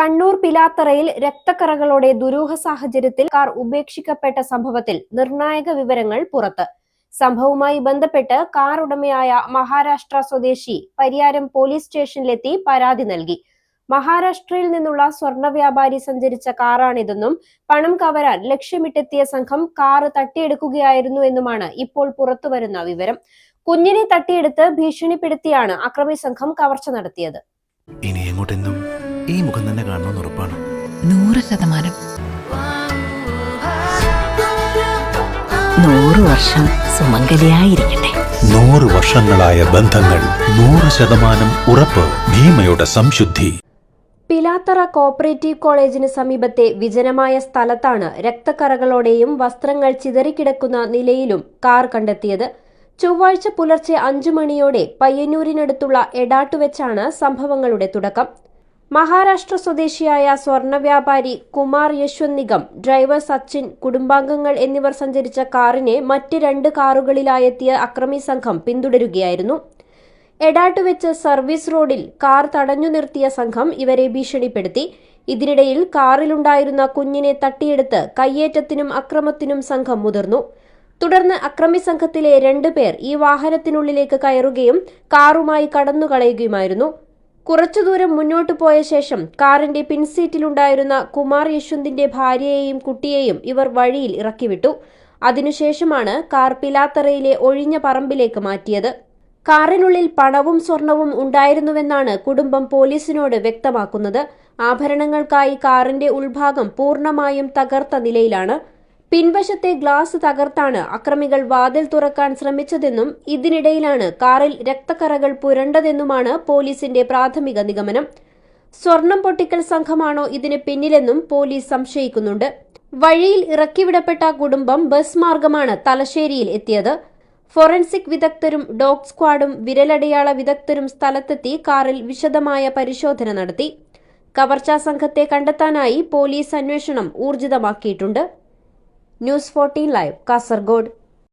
കണ്ണൂർ പിലാത്തറയിൽ രക്തക്കറകളോടെ ദുരൂഹ സാഹചര്യത്തിൽ കാർ ഉപേക്ഷിക്കപ്പെട്ട സംഭവത്തിൽ നിർണായക വിവരങ്ങൾ പുറത്ത്. സംഭവവുമായി ബന്ധപ്പെട്ട് കാർ ഉടമയായ മഹാരാഷ്ട്ര സ്വദേശി പരിയാരം പോലീസ് സ്റ്റേഷനിലെത്തി പരാതി നൽകി. മഹാരാഷ്ട്രയിൽ നിന്നുള്ള സ്വർണ്ണ വ്യാപാരി സഞ്ചരിച്ച കാറാണിതെന്നും പണം കവരാൻ ലക്ഷ്യമിട്ടെത്തിയ സംഘം കാർ തട്ടിയെടുക്കുകയായിരുന്നു എന്നുമാണ് ഇപ്പോൾ പുറത്തുവരുന്ന വിവരം. കുഞ്ഞിനെ തട്ടിയെടുത്ത് ഭീഷണിപ്പെടുത്തിയാണ് അക്രമി സംഘം കവർച്ച നടത്തിയത്. ഇനി എങ്ങോട്ടെന്നും ഈ മുഖം തന്നെ കാണണമെന്ന് ഉറപ്പാണ്. 100%. 100 വർഷം സുമംഗലിയായിരിക്കട്ടെ. 100 വർഷങ്ങളായ ബന്ധങ്ങൾ 100% ഉറപ്പ്. ഭീമയുടെ സംശുദ്ധി. പിലാത്തറ കോപ്പറേറ്റീവ് കോളേജിന് സമീപത്തെ വിജനമായ സ്ഥലത്താണ് രക്തക്കറകളോടെയും വസ്ത്രങ്ങൾ ചിതറിക്കിടക്കുന്ന നിലയിലും കാർ കണ്ടെത്തിയത്. ചൊവ്വാഴ്ച പുലർച്ചെ 5 മണിയോടെ പയ്യന്നൂരിനടുത്തുള്ള എടാട്ടുവെച്ചാണ് സംഭവങ്ങളുടെ തുടക്കം. മഹാരാഷ്ട്ര സ്വദേശിയായ സ്വർണ്ണ വ്യാപാരി കുമാർ യശ്വന്ത് നിഗം, ഡ്രൈവർ സച്ചിൻ, കുടുംബാംഗങ്ങൾ എന്നിവർ സഞ്ചരിച്ച കാറിനെ മറ്റ് 2 കാറുകളിലായെത്തിയ അക്രമി സംഘം പിന്തുടരുകയായിരുന്നു. എടാട്ടുവെച്ച് സർവീസ് റോഡിൽ കാർ തടഞ്ഞു നിർത്തിയ സംഘം ഇവരെ ഭീഷണിപ്പെടുത്തി. ഇതിനിടയിൽ കാറിലുണ്ടായിരുന്ന കുഞ്ഞിനെ തട്ടിയെടുത്ത് കയ്യേറ്റത്തിനും അക്രമത്തിനും സംഘം മുതിർന്നു. തുടർന്ന് അക്രമി സംഘത്തിലെ 2 പേർ ഈ വാഹനത്തിനുള്ളിലേക്ക് കയറുകയും കാറുമായി കടന്നുകളയുകയുമായിരുന്നു. കുറച്ചു ദൂരം മുന്നോട്ടു പോയ ശേഷം കാറിന്റെ പിൻസീറ്റിലുണ്ടായിരുന്ന കുമാർ യശ്വന്തിന്റെ ഭാര്യയെയും കുട്ടിയെയും ഇവർ വഴിയിൽ ഇറക്കിവിട്ടു. അതിനുശേഷമാണ് കാർ പിലാത്തറയിലെ ഒഴിഞ്ഞ പറമ്പിലേക്ക് മാറ്റിയത്. കാറിനുള്ളിൽ പണവും സ്വർണവും ഉണ്ടായിരുന്നുവെന്നാണ് കുടുംബം പോലീസിനോട് വ്യക്തമാക്കുന്നത്. ആഭരണങ്ങൾക്കായി കാറിന്റെ ഉൾഭാഗം പൂർണ്ണമായും തകർത്ത നിലയിലാണ്. പിൻവശത്തെ ഗ്ലാസ് തകർത്താണ് അക്രമികൾ വാതിൽ തുറക്കാൻ ശ്രമിച്ചതെന്നും ഇതിനിടയിലാണ് കാറിൽ രക്തക്കറകൾ പുരണ്ടതെന്നുമാണ് പോലീസിന്റെ പ്രാഥമിക നിഗമനം. സ്വർണം പൊട്ടിക്കൽ സംഘമാണോ ഇതിന് പിന്നിലെന്നും പോലീസ് സംശയിക്കുന്നുണ്ട്. വഴിയിൽ ഇറക്കിവിടപ്പെട്ട കുടുംബം ബസ് മാർഗമാണ് തലശ്ശേരിയിൽ എത്തിയത്. ഫോറൻസിക് വിദഗ്ധരും ഡോഗ് സ്ക്വാഡും വിരലടയാള വിദഗ്ധരും സ്ഥലത്തെത്തി കാറിൽ വിശദമായ പരിശോധന നടത്തി. കവർച്ചാ സംഘത്തെ കണ്ടെത്താനായി പോലീസ് അന്വേഷണം ഊർജിതമാക്കിയിട്ടുണ്ട്. News 14 live, Kasaragod.